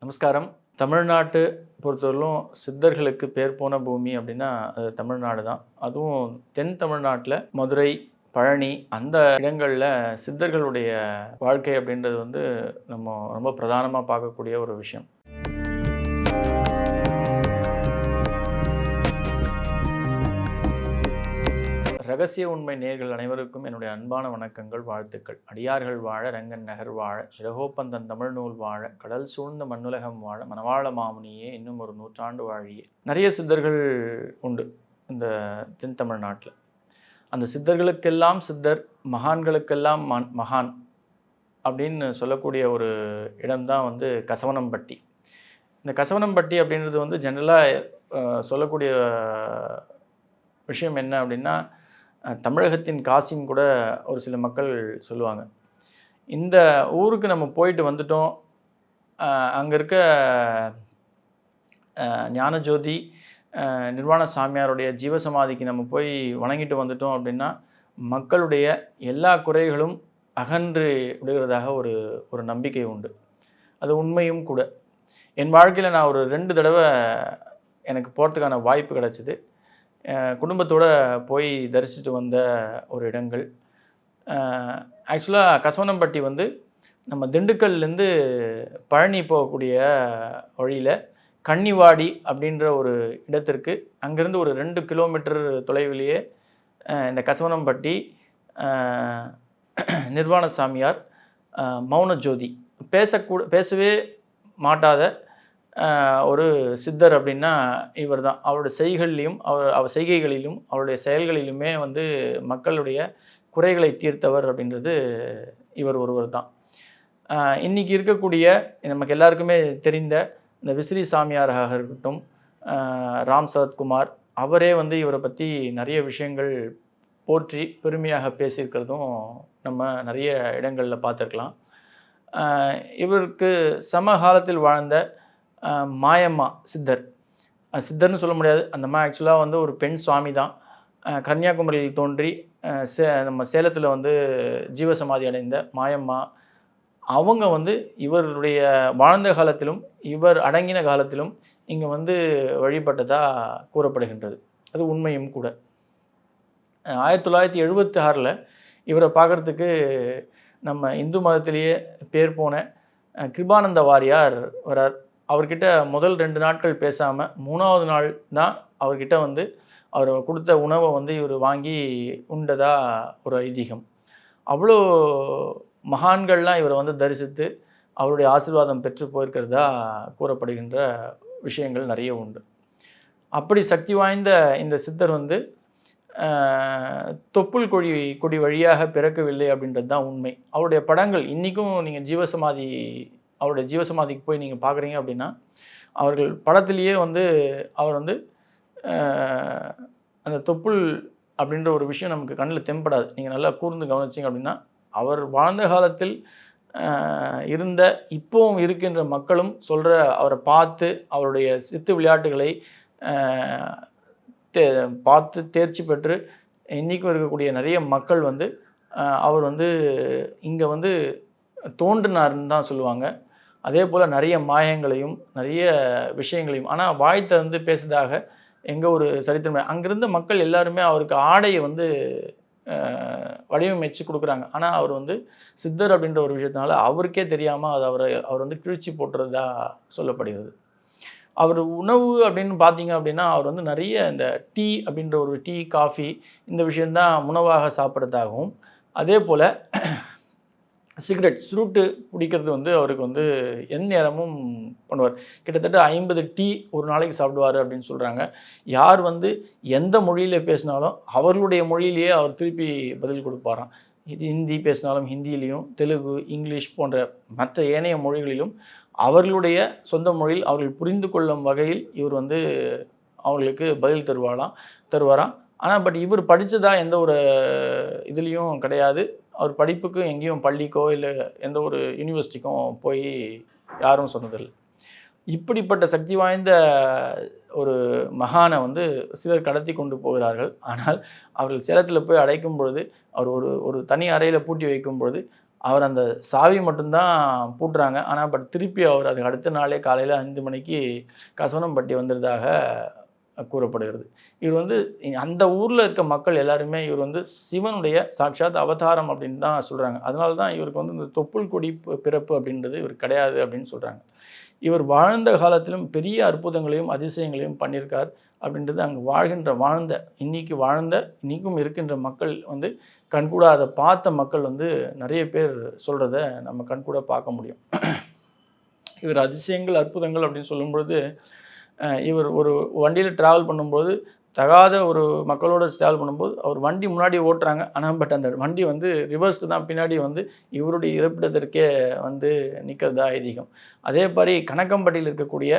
நமஸ்காரம். தமிழ்நாட்டு பொறுத்தவரையிலும் சித்தர்களுக்கு பேர் போன பூமி அப்படின்னா அது தமிழ்நாடு தான். அதுவும் தென் தமிழ்நாட்டில் மதுரை, பழனி அந்த இடங்களில் சித்தர்களுடைய வாழ்க்கை அப்படின்றது நம்ம ரொம்ப பிரதானமாக பார்க்கக்கூடிய ஒரு விஷயம். ரகசிய உண்மை நேயர்கள் அனைவருக்கும் என்னுடைய அன்பான வணக்கங்கள், வாழ்த்துக்கள். அடியார்கள் வாழ, ரங்கன் நகர் வாழ, சிறகோப்பந்தன் தமிழ் நூல் வாழ, கடல் சூழ்ந்த மண்ணுலகம் வாழ, மணவாள மாமுனியே இன்னும் ஒரு நூற்றாண்டு வாழியே. நிறைய சித்தர்கள் உண்டு இந்த தென் தமிழ்நாட்டில். அந்த சித்தர்களுக்கெல்லாம் சித்தர், மகான்களுக்கெல்லாம் மகான் அப்படின்னு சொல்லக்கூடிய ஒரு இடம்தான் கசவனம்பட்டி. இந்த கசவனம்பட்டி அப்படின்றது ஜென்ரலாக சொல்லக்கூடிய விஷயம் என்ன அப்படின்னா, தமிழகத்தின் காசின்னு கூட ஒரு சில மக்கள் சொல்லுவாங்க. இந்த ஊருக்கு நம்ம போயிட்டு வந்துட்டோம், அங்கே இருக்க ஞானஜோதி நிர்வாண சாமியாருடைய ஜீவசமாதிக்கு நம்ம போய் வணங்கிட்டு வந்துட்டோம் அப்படின்னா மக்களுடைய எல்லா குறைகளும் அகன்று விடுகிறதாக ஒரு நம்பிக்கை உண்டு. அது உண்மையும் கூட. என் வாழ்க்கையில் நான் ஒரு 2 தடவை எனக்கு போகிறதுக்கான வாய்ப்பு கிடச்சிது. குடும்பத்தோடு போய் தரிசித்து வந்த ஒரு இடங்கள். ஆக்சுவலாக கசவனம்பட்டி நம்ம திண்டுக்கல்லேருந்து பழனி போகக்கூடிய வழியில் கன்னிவாடி அப்படின்ற ஒரு இடத்திற்கு அங்கேருந்து ஒரு 2 கிலோமீட்டர் தொலைவிலேயே இந்த கசவனம்பட்டி நிர்வாண சாமியார் மௌன ஜோதி பேசவே மாட்டாத ஒரு சித்தர் அப்படின்னா இவர் தான். அவருடைய அவர் செய்கைகளிலும் அவருடைய செயல்களிலுமே மக்களுடைய குறைகளை தீர்த்தவர் அப்படின்றது இவர் ஒருவர் தான். இன்றைக்கி இருக்கக்கூடிய நமக்கு எல்லாருக்குமே தெரிந்த இந்த விசிறி சாமியாராக இருக்கட்டும், ராம் சரத்குமார், அவரே இவரை பற்றி நிறைய விஷயங்கள் போற்றி பெருமையாக பேசியிருக்கிறதும் நம்ம நிறைய இடங்களில் பார்த்துருக்கலாம். இவருக்கு சமகாலத்தில் வாழ்ந்த மாயம்மா சித்தர்னு சொல்ல முடியாது. அந்த அம்மா ஆக்சுவலாக ஒரு பெண் சுவாமி தான். கன்னியாகுமரியில் தோன்றி நம்ம சேலத்தில் ஜீவசமாதி அடைந்த மாயம்மா அவங்க இவருடைய வாழ்ந்த காலத்திலும் இவர் அடங்கின காலத்திலும் இங்கே வழிபட்டதாக கூறப்படுகின்றது. அது உண்மையும் கூட. 1976 இவரை பார்க்குறதுக்கு நம்ம இந்து மதத்திலேயே பேர் போன கிருபானந்த வாரியார் வரார். அவர்கிட்ட முதல் 2 நாட்கள் பேசாமல் 3ஆவது நாள் தான் அவர்கிட்ட அவர் கொடுத்த உணவை இவர் வாங்கி உண்டதா ஒரு ஐதீகம். அவ்வளோ மகான்கள்லாம் இவரை தரிசித்து அவருடைய ஆசீர்வாதம் பெற்று போயிருக்கிறதா கூறப்படுகின்ற விஷயங்கள் நிறைய உண்டு. அப்படி சக்தி வாய்ந்த இந்த சித்தர் தொப்புள் கொடி வழியாக பிறக்கவில்லை அப்படின்றது தான் உண்மை. அவருடைய படங்கள் இன்றைக்கும் நீங்கள் அவருடைய ஜீவசமாதிக்கு போய் நீங்கள் பார்க்குறீங்க அப்படின்னா அவர்கள் படத்திலேயே அவர் அந்த தொப்புள் அப்படின்ற ஒரு விஷயம் நமக்கு கண்ணில் தென்படாது. நீங்கள் நல்லா கூர்ந்து கவனிச்சிங்க அப்படின்னா அவர் வாழ்ந்த காலத்தில் இருந்த இப்போவும் இருக்கின்ற மக்களும் சொல்கிற அவரை பார்த்து அவருடைய சித்து விளையாட்டுகளை பார்த்து தேர்ச்சி பெற்று இன்றைக்கும் இருக்கக்கூடிய நிறைய மக்கள் அவர் இங்கே தோன்றினார்னு தான் சொல்லுவாங்க. அதே போல் நிறைய மாயங்களையும் நிறைய விஷயங்களையும் ஆனால் வாய் திறந்து பேசுறதாக எங்கே ஒரு சரித்திரம். அங்கிருந்த மக்கள் எல்லாருமே அவருக்கு ஆடையை வடிவமைச்சு கொடுக்குறாங்க. ஆனால் அவர் சித்தர் அப்படின்ற ஒரு விஷயத்தினால அவருக்கே தெரியாமல் அவர் கிழிச்சி போட்டுறதா சொல்லப்படுகிறது. அவர் உணவு அப்படின்னு பார்த்தீங்க அப்படின்னா அவர் நிறைய இந்த டீ அப்படின்ற ஒரு டீ, காஃபி இந்த விஷயந்தான் உணவாக சாப்பிட்றதாகவும், அதே போல் சிகரெட் சுருட்டு பிடிக்கிறது அவருக்கு எந்நேரமும் பண்ணுவார். கிட்டத்தட்ட 50 டீ ஒரு நாளைக்கு சாப்பிடுவார் அப்படின்னு சொல்கிறாங்க. யார் எந்த மொழியில் பேசினாலும் அவர்களுடைய மொழியிலேயே அவர் திருப்பி பதில் கொடுப்பாராம். இது ஹிந்தி பேசினாலும் ஹிந்தியிலையும், தெலுங்கு, இங்கிலீஷ் போன்ற மற்ற ஏனைய மொழிகளிலும் அவர்களுடைய சொந்த மொழியில் அவர்கள் புரிந்து கொள்ளும் வகையில் இவர் அவங்களுக்கு பதில் தருவாராம். ஆனால் இவர் படித்ததா எந்த ஒரு இதுலேயும் கிடையாது. அவர் படிப்புக்கு எங்கேயும் பள்ளிக்கோ இல்லை எந்த ஒரு யூனிவர்சிட்டிக்கும் போய் யாரும் சொன்னதில்லை. இப்படிப்பட்ட சக்தி வாய்ந்த ஒரு மகானை சிலர் கடத்தி கொண்டு போகிறார்கள். ஆனால் அவர்கள் சேலத்தில் போய் அடைக்கும் பொழுது அவர் ஒரு தனி அறையில் பூட்டி வைக்கும் பொழுது அவர் அந்த சாவி மட்டும்தான் பூட்டுறாங்க. ஆனால் திருப்பி அவர் அதுக்கு அடுத்த நாளே காலையில் 5 மணிக்கு கசவனம்பட்டி வந்ததாக கூறப்படுகிறது. இவர் வந்து அந்த ஊரில் இருக்க மக்கள் எல்லாருமே இவர் வந்து சிவனுடைய சாட்சாத் அவதாரம் அப்படின்னு தான் சொல்கிறாங்க. அதனால தான் இவருக்கு வந்து இந்த தொப்புள் கொடி பிறப்பு அப்படின்றது இவர் கிடையாது அப்படின்னு சொல்கிறாங்க. இவர் வாழ்ந்த காலத்திலும் பெரிய அற்புதங்களையும் அதிசயங்களையும் பண்ணியிருக்கார் அப்படின்றது அங்கே வாழ்ந்த இன்றைக்கும் இருக்கின்ற மக்கள் வந்து கண்கூட அதை பார்த்த மக்கள் வந்து நிறைய பேர் சொல்கிறத நம்ம கண்கூட பார்க்க முடியும். இவர் அதிசயங்கள் அற்புதங்கள் அப்படின்னு சொல்லும்பொழுது இவர் ஒரு வண்டியில் ட்ராவல் பண்ணும்போது தகாத ஒரு மக்களோட ட்ராவல் பண்ணும்போது அவர் வண்டி முன்னாடி ஓட்டுறாங்க. ஆனால் அந்த வண்டி வந்து ரிவர்ஸ்டு தான் பின்னாடி வந்து இவருடைய இருப்பிடத்திற்கே வந்து நிற்கிறதா ஐதீகம். அதே மாதிரி கணக்கம்பட்டியில் இருக்கக்கூடிய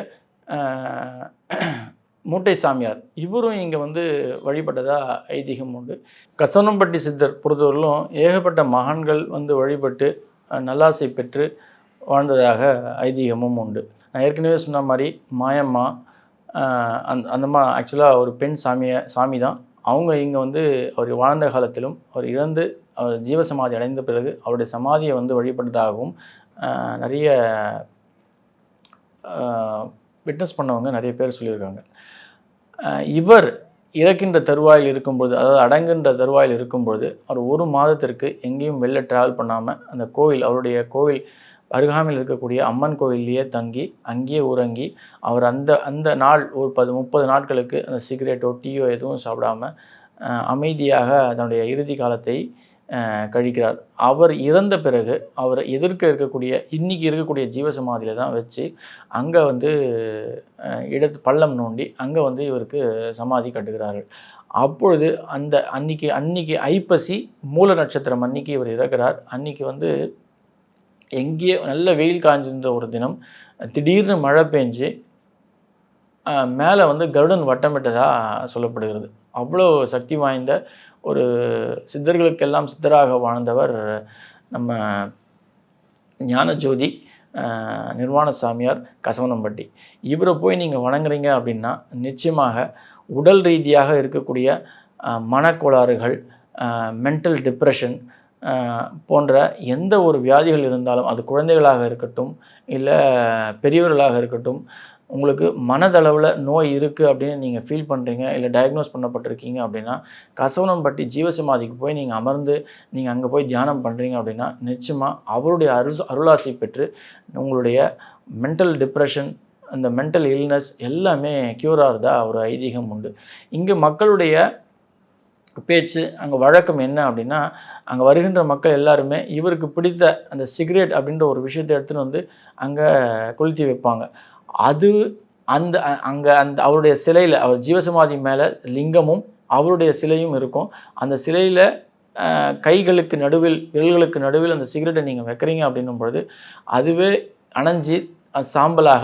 மூட்டை சாமியார் இவரும் இங்கே வந்து வழிபட்டதா ஐதீகம் உண்டு. கசவனம்பட்டி சித்தர் பொறுத்தவரையிலும் ஏகப்பட்ட மகான்கள் வந்து வழிபட்டு நல்லாசை பெற்று வாழ்ந்ததாக ஐதீகமும் உண்டு. நான் ஏற்கனவே சொன்ன மாதிரி மாயம்மா அந்தம்மா ஆக்சுவலாக ஒரு பெண் சாமி தான். அவங்க இங்கே வந்து அவர் வாழ்ந்த காலத்திலும் அவர் இறந்து அவர் ஜீவசமாதி அடைந்த பிறகு அவருடைய சமாதியை வந்து வழிபட்டதாகவும் நிறைய விட்னஸ் பண்ணவங்க நிறைய பேர் சொல்லியிருக்காங்க. இவர் இறக்கின்ற தருவாயில் இருக்கும்பொழுது, அதாவது அடங்குகின்ற தருவாயில் இருக்கும்பொழுது அவர் 1 மாதத்திற்கு எங்கேயும் வெளில ட்ராவல் பண்ணாமல் அந்த கோவில், அவருடைய கோவில் அருகாமையில் இருக்கக்கூடிய அம்மன் கோவில்லையே தங்கி அங்கேயே உறங்கி அவர் அந்த நாள் ஒரு 30 நாட்களுக்கு அந்த சிகரெட்டோ டீயோ எதுவும் சாப்பிடாமல் அமைதியாக தன்னுடைய இறுதி காலத்தை கழிக்கிறார். அவர் இறந்த பிறகு அவர் எதிர்க்க இருக்கக்கூடிய இன்றைக்கி இருக்கக்கூடிய ஜீவசமாதியில் தான் வச்சு அங்கே வந்து பள்ளம் நோண்டி அங்கே வந்து இவருக்கு சமாதி கட்டுகிறார்கள். அப்பொழுது அன்னைக்கு ஐப்பசி மூல நட்சத்திரம் அன்னைக்கு இவர் இறக்கிறார். அன்றைக்கி வந்து எங்கேயோ நல்ல வெயில் காய்ஞ்சிருந்த ஒரு தினம் திடீர்னு மழை பெஞ்சு மேலே வந்து கருடன் வட்டமிட்டதாக சொல்லப்படுகிறது. அவ்வளோ சக்தி வாய்ந்த ஒரு சித்தர்களுக்கெல்லாம் சித்தராக வாழ்ந்தவர் நம்ம ஞானஜோதி நிர்வாண சாமியார் கசவனம்பட்டி. இவரை போய் நீங்கள் வணங்குறீங்க அப்படின்னா நிச்சயமாக உடல் ரீதியாக இருக்கக்கூடிய மனக்கோளாறுகள், மென்டல் டிப்ரெஷன் போன்ற எந்த ஒரு வியாதிகள் இருந்தாலும், அது குழந்தைகளாக இருக்கட்டும் இல்லை பெரியவர்களாக இருக்கட்டும், உங்களுக்கு மனதளவில் நோய் இருக்குது அப்படின்னு நீங்கள் ஃபீல் பண்ணுறீங்க இல்லை டயக்னோஸ் பண்ணப்பட்டிருக்கீங்க அப்படின்னா கசவனம்பட்டி ஜீவசமாதிக்கு போய் நீங்கள் அமர்ந்து நீங்கள் அங்கே போய் தியானம் பண்ணுறீங்க அப்படின்னா நிச்சயமாக அவருடைய அருளாசி பெற்று உங்களுடைய மென்டல் டிப்ரெஷன், அந்த மென்டல் இல்னஸ் எல்லாமே க்யூர் ஆகிறதா ஒரு ஐதீகம் உண்டு. இங்கே மக்களுடைய பேச்சு அங்கே வழக்கம் என்ன அப்படின்னா, அங்கே வருகின்ற மக்கள் எல்லாருமே இவருக்கு பிடித்த அந்த சிகரெட் அப்படின்ற ஒரு விஷயத்தை எடுத்துகிட்டு வந்து அங்கே கொளுத்தி வைப்பாங்க. அது அங்கே அவருடைய சிலையில், அவர் ஜீவசமாதி மேலே லிங்கமும் அவருடைய சிலையும் இருக்கும். அந்த சிலையில் கைகளுக்கு நடுவில் விரல்களுக்கு நடுவில் அந்த சிகரெட்டை நீங்கள் வைக்கிறீங்க அப்படின்னும் பொழுது அதுவே அணைஞ்சி அது சாம்பலாக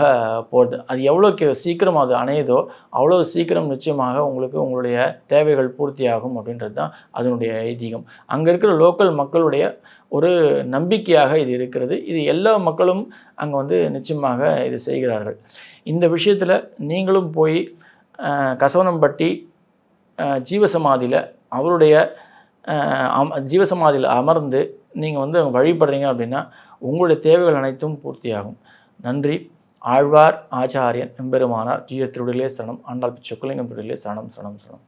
போகுது. அது எவ்வளோ சீக்கிரம் அது அணையுதோ அவ்வளோ சீக்கிரம் நிச்சயமாக உங்களுக்கு உங்களுடைய தேவைகள் பூர்த்தியாகும் அப்படின்றது தான் அதனுடைய ஐதீகம். அங்கே இருக்கிற லோக்கல் மக்களுடைய ஒரு நம்பிக்கையாக இது இருக்கிறது. இது எல்லா மக்களும் அங்கே வந்து நிச்சயமாக இது செய்கிறார்கள். இந்த விஷயத்தில் நீங்களும் போய் கசவனம்பட்டி ஜீவசமாதியில் அவருடைய ஜீவசமாதியில் அமர்ந்து நீங்கள் வந்து வழிபடுறீங்க அப்படின்னா உங்களுடைய தேவைகள் அனைத்தும் பூர்த்தியாகும். நன்றி. ஆழ்வார் ஆச்சாரியன் எம்பெருமானார் ஜீவ திருவிடிலே சரணம். ஆண்டாள் பிச்சை குலிங்கம் திருவிடிலே சரணம் சரணம் சரணம்.